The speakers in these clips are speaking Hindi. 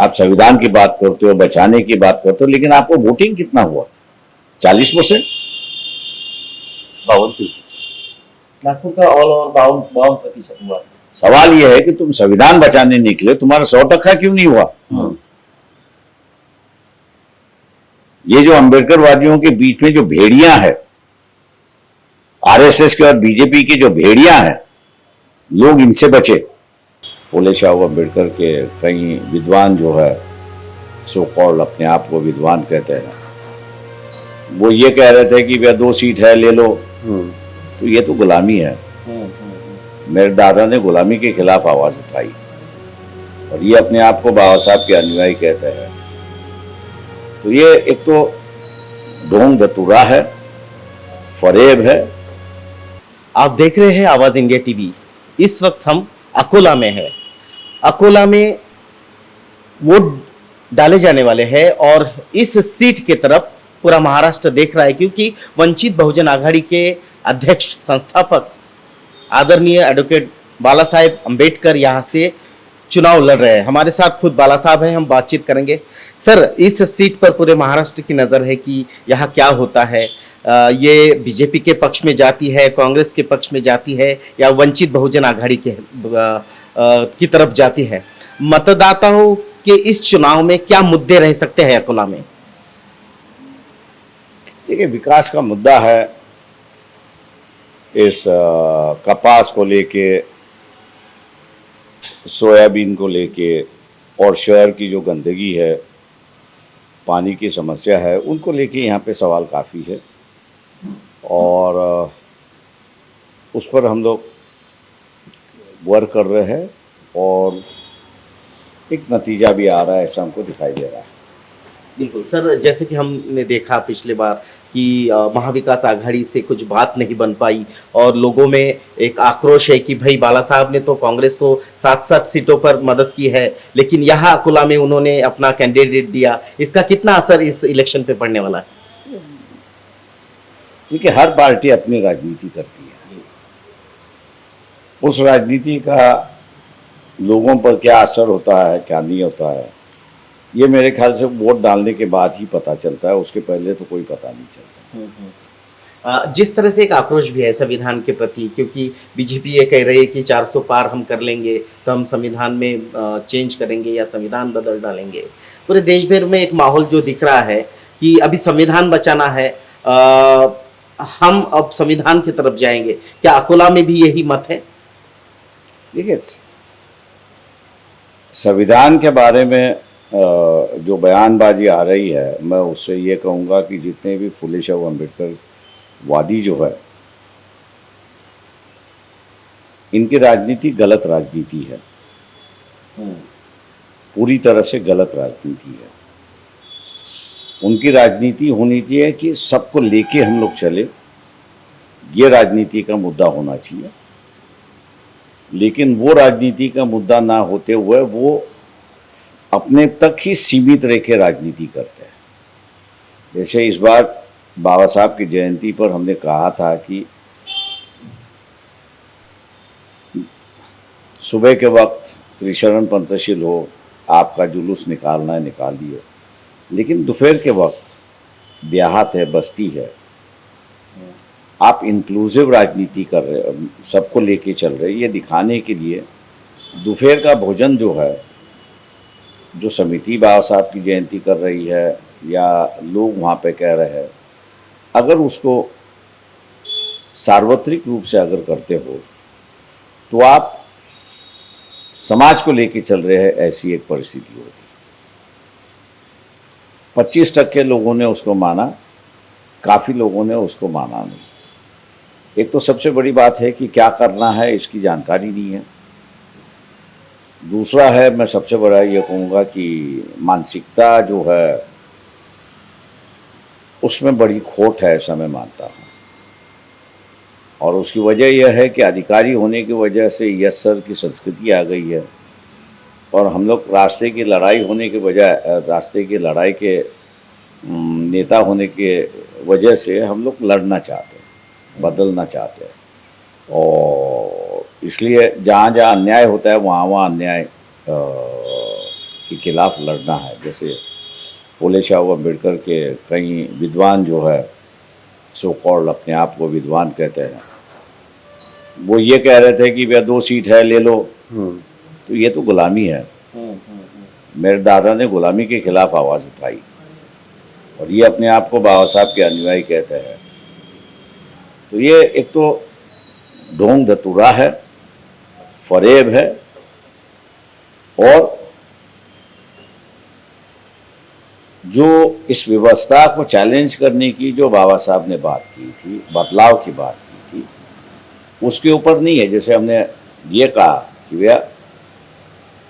आप संविधान की बात करते हो, बचाने की बात करते हो, लेकिन आपको वोटिंग कितना हुआ? 40%। 52%। नागपुर का ऑल ओवर 52% हुआ। सवाल यह है कि तुम संविधान बचाने निकले, तुम्हारा 100% क्यों नहीं हुआ? ये जो अंबेडकर वादियों के बीच में जो भेड़ियां है, आरएसएस के और बीजेपी की जो भेड़ियां हैं, लोग इनसे बचे। फूले शाह अम्बेडकर के कई विद्वान जो है, सो कॉल्ड अपने आप को विद्वान कहते हैं, वो ये कह रहे थे कि भैया 2 सीट है ले लो। तो ये तो गुलामी है। मेरे दादा ने गुलामी के खिलाफ आवाज उठाई और ये अपने आप को बाबा साहब के अनुयायी कहते हैं। तो ये एक तो ढोंग धतूरा है, फरेब है। आप देख रहे हैं आवाज इंडिया टीवी। इस वक्त हम अकोला में हैं। अकोला में वोट डाले जाने वाले हैं और इस सीट की तरफ पूरा महाराष्ट्र देख रहा है, क्योंकि वंचित बहुजन आघाड़ी के अध्यक्ष संस्थापक आदरणीय एडवोकेट बाला साहेब अम्बेडकर यहाँ से चुनाव लड़ रहे हैं। हमारे साथ खुद बाला साहब हैं, हम बातचीत करेंगे। सर, इस सीट पर पूरे महाराष्ट्र की नजर है कि यहाँ क्या होता है। ये बीजेपी के पक्ष में जाती है, कांग्रेस के पक्ष में जाती है, या वंचित बहुजन आघाड़ी के की तरफ जाती है। मतदाताओं के इस चुनाव में क्या मुद्दे रह सकते हैं अकोला में? देखिए, विकास का मुद्दा है। इस कपास को लेके, सोयाबीन को लेके, और शहर की जो गंदगी है, पानी की समस्या है, उनको लेके यहाँ पे सवाल काफ़ी है और उस पर हम लोग वर्क कर रहे हैं और एक नतीजा भी आ रहा है, ऐसा हमको दिखाई दे रहा है। बिल्कुल सर, जैसे कि हमने देखा पिछले बार कि महाविकास आघाड़ी से कुछ बात नहीं बन पाई और लोगों में एक आक्रोश है कि भाई बाला साहब ने तो कांग्रेस को 7-7 सीटों पर मदद की है, लेकिन यहाँ अकोला में उन्होंने अपना कैंडिडेट दिया। इसका कितना असर इस इलेक्शन पे पड़ने वाला है? देखिए, हर पार्टी अपनी राजनीति करती है, उस राजनीति का लोगों पर क्या असर होता है, क्या नहीं होता है, ये मेरे ख्याल से वोट डालने के बाद ही पता चलता है। उसके पहले तो कोई पता नहीं चलता। जिस तरह से एक आक्रोश भी है संविधान के प्रति, क्योंकि बीजेपी ये कह रही है कि 400 पार हम कर लेंगे तो हम संविधान में चेंज करेंगे या संविधान बदल डालेंगे। पूरे देश भर में एक माहौल जो दिख रहा है कि अभी संविधान बचाना है, हम अब संविधान की तरफ जाएंगे। क्या अकोला में भी यही मत है? देखिए, संविधान के बारे में जो बयानबाजी आ रही है, मैं उससे ये कहूँगा कि जितने भी फुले शाह अम्बेडकर वादी जो है, इनकी राजनीति गलत राजनीति है, पूरी तरह से गलत राजनीति है। उनकी राजनीति होनी चाहिए कि सबको लेके हम लोग चले, ये राजनीति का मुद्दा होना चाहिए। लेकिन वो राजनीति का मुद्दा ना होते हुए वो अपने तक ही सीमित रह के राजनीति करते हैं। जैसे इस बार बाबा साहब की जयंती पर हमने कहा था कि सुबह के वक्त त्रिशरण पंचशील हो, आपका जुलूस निकालना है निकाल दिए, लेकिन दोपहर के वक्त देहात है, बस्ती है, आप इंक्लूसिव राजनीति कर रहे, सबको लेके चल रहे, ये दिखाने के लिए दोपहर का भोजन जो है, जो समिति बाबा साहब की जयंती कर रही है या लोग वहाँ पे कह रहे हैं, अगर उसको सार्वत्रिक रूप से अगर करते हो तो आप समाज को लेके चल रहे हैं, ऐसी एक परिस्थिति होगी। 25% लोगों ने उसको माना, काफ़ी लोगों ने उसको माना नहीं। एक तो सबसे बड़ी बात है कि क्या करना है इसकी जानकारी नहीं है। दूसरा है, मैं सबसे बड़ा ये कहूँगा कि मानसिकता जो है उसमें बड़ी खोट है, ऐसा मैं मानता हूँ। और उसकी वजह यह है कि अधिकारी होने की वजह से यस सर की संस्कृति आ गई है और हम लोग रास्ते की लड़ाई होने के बजाय, रास्ते की लड़ाई के नेता होने के वजह से हम लोग लड़ना चाहते हैं, बदलना चाहते हैं। और इसलिए जहाँ जहाँ अन्याय होता है वहाँ वहाँ अन्याय के खिलाफ लड़ना है। जैसे फूले शाह अम्बेडकर के कई विद्वान जो है, सो कॉल्ड अपने आप को विद्वान कहते हैं, वो ये कह रहे थे कि भैया 2 सीट है ले लो, तो ये तो गुलामी है। मेरे दादा ने गुलामी के खिलाफ आवाज़ उठाई और ये अपने आप को बाबा साहब के अनुयायी कहते हैं। तो ये एक तो ढोंग धतूरा है, फरेब है, और जो इस व्यवस्था को चैलेंज करने की जो बाबा साहब ने बात की थी, बदलाव की बात की थी, उसके ऊपर नहीं है। जैसे हमने ये कहा कि भैया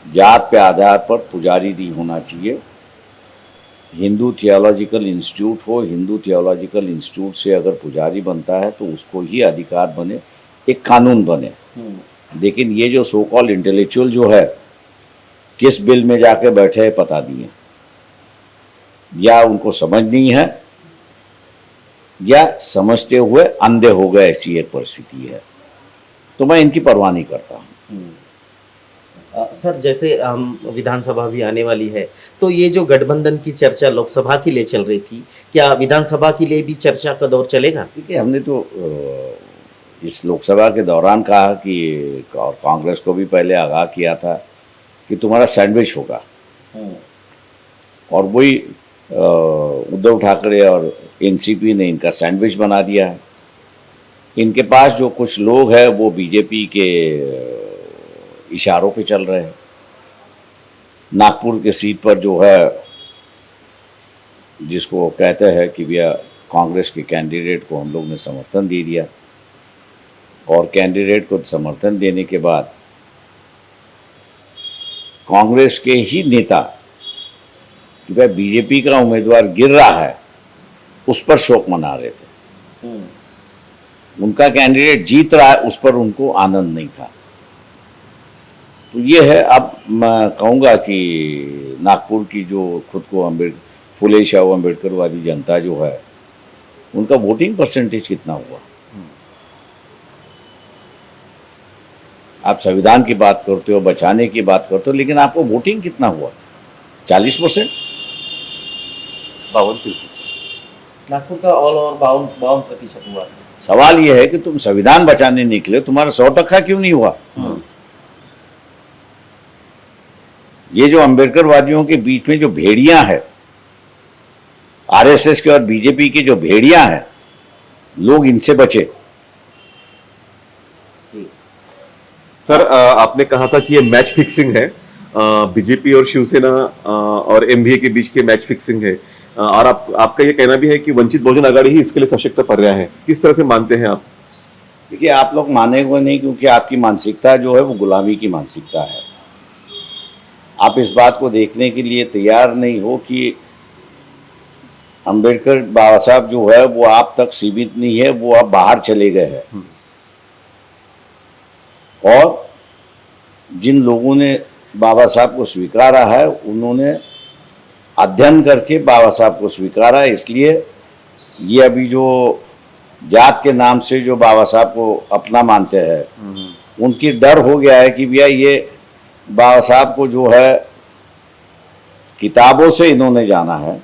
जात पे आधार पर पुजारी नहीं होना चाहिए, हिंदू थियोलॉजिकल इंस्टीट्यूट हो, हिंदू थियोलॉजिकल इंस्टीट्यूट से अगर पुजारी बनता है तो उसको ही अधिकार बने, एक कानून बने। लेकिन ये जो सो कॉल्ड इंटेलेक्चुअल जो है, किस बिल में जाके बैठे हैं पता नहीं है, या उनको समझ नहीं है, या समझते हुए अंधे हो गए, ऐसी एक परिस्थिति है। तो मैं इनकी परवाह नहीं करता हूँ। सर, जैसे विधानसभा भी आने वाली है, तो ये जो गठबंधन की चर्चा लोकसभा के लिए चल रही थी, क्या विधानसभा के लिए भी चर्चा का दौर चलेगा? देखिए, हमने तो इस लोकसभा के दौरान कहा कि, और कांग्रेस को भी पहले आगाह किया था कि तुम्हारा सैंडविच होगा, और वही उद्धव ठाकरे और एनसीपी ने इनका सैंडविच बना दिया है। इनके पास जो कुछ लोग हैं वो बीजेपी के इशारों पे चल रहे हैं। नागपुर के सीट पर जो है, जिसको कहते हैं कि भैया कांग्रेस के कैंडिडेट को हम लोग ने समर्थन दे दिया, और कैंडिडेट को समर्थन देने के बाद कांग्रेस के ही नेता कि भाई बीजेपी का उम्मीदवार गिर रहा है, उस पर शोक मना रहे थे। उनका कैंडिडेट जीत रहा है, उस पर उनको आनंद नहीं था। तो ये है। अब मैं कहूँगा कि नागपुर की जो खुद को फूले शाह अम्बेडकर वाली जनता जो है, उनका वोटिंग परसेंटेज कितना हुआ? आप संविधान की बात करते हो, बचाने की बात करते हो, लेकिन आपको वोटिंग कितना हुआ? 40%, 52%। नागपुर का ऑल ओवर 52% हुआ। सवाल यह है कि तुम संविधान बचाने निकले, तुम्हारा 100% क्यों नहीं हुआ? ये जो अम्बेडकर वादियों के बीच में जो भेड़ियां हैं, आरएसएस के और बीजेपी के जो भेड़ियां हैं, लोग इनसे बचे। सर, आपने कहा था कि ये मैच फिक्सिंग है, बीजेपी और शिवसेना और एमवीए के बीच के मैच फिक्सिंग है, और आपका ये कहना भी है कि वंचित बहुजन आघाड़ी ही इसके लिए सशक्त कर रहा है। किस तरह से मानते हैं आप? देखिए, आप लोग मानेंगे नहीं, क्योंकि आपकी मानसिकता जो है वो गुलामी की मानसिकता है। आप इस बात को देखने के लिए तैयार नहीं हो कि अम्बेडकर बाबा साहब जो है वो आप तक सीमित नहीं है, वो आप बाहर चले गए हैं। और जिन लोगों ने बाबा साहब को स्वीकारा है, उन्होंने अध्ययन करके बाबा साहब को स्वीकारा है। इसलिए ये अभी जो जात के नाम से जो बाबा साहब को अपना मानते हैं, उनकी डर हो गया है कि भैया ये बाबा साहब को जो है किताबों से इन्होंने जाना है,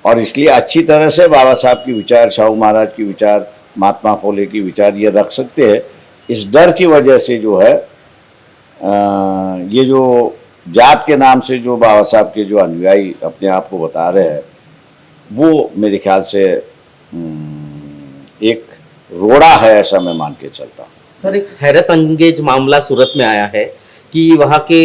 और इसलिए अच्छी तरह से बाबा साहब की विचार, शाहू महाराज की विचार, महात्मा फुले की विचार ये रख सकते हैं। इस डर की वजह से जो है ये जो जात के नाम से जो बाबा साहब के जो अनुयायी अपने आप को बता रहे हैं, वो मेरे ख्याल से एक रोड़ा है, ऐसा मैं मान के चलता हूँ। सर, एक हैरत अंगेज मामला सूरत में आया है कि वहाँ के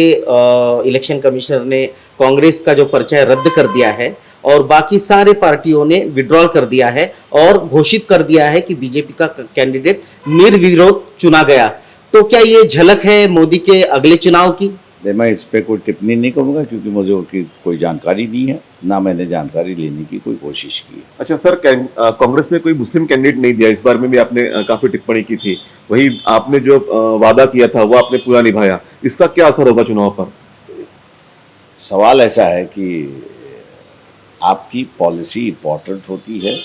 इलेक्शन कमिश्नर ने कांग्रेस का जो पर्चा रद्द कर दिया है और बाकी सारे पार्टियों ने विड्रॉल कर दिया है और घोषित कर दिया है कि बीजेपी का कैंडिडेट निर्विरोध चुना गया। तो क्या ये झलक है मोदी के अगले चुनाव की? मैं इस पे कोई टिप्पणी नहीं करूंगा, क्योंकि मुझे उसकी कोई जानकारी नहीं है, ना मैंने जानकारी लेने की कोई कोशिश की है। अच्छा सर, कांग्रेस ने कोई मुस्लिम कैंडिडेट नहीं दिया, इस बार में भी आपने काफी टिप्पणी की थी। वही आपने जो वादा किया था वो आपने पूरा निभाया, इसका क्या असर होगा चुनाव पर? सवाल ऐसा है कि आपकी पॉलिसी इम्पोर्टेंट होती है,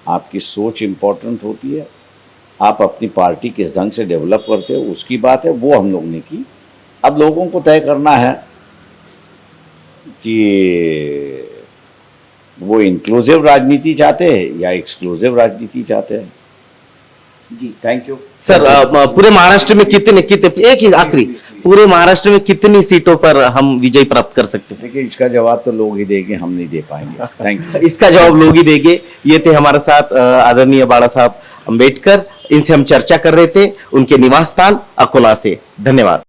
आपकी सोच इम्पोर्टेंट होती है, आप अपनी पार्टी किस ढंग से डेवलप करते हो उसकी बात है, वो हम लोग ने की। अब लोगों को तय करना है कि वो इंक्लूसिव राजनीति चाहते हैं या एक्सक्लूसिव राजनीति चाहते हैं। जी, थैंक यू सर पूरे महाराष्ट्र में कितने कितने एक ही आखिरी पूरे महाराष्ट्र में कितनी सीटों पर हम विजय प्राप्त कर सकते हैं? देखिए, इसका जवाब तो लोग ही देंगे, हम नहीं दे पाएंगे। Thank you. इसका जवाब लोग ही देंगे। ये थे हमारे साथ आदरणीय बाला साहब अम्बेडकर, इनसे हम चर्चा कर रहे थे उनके निवास स्थान अकोला से। धन्यवाद।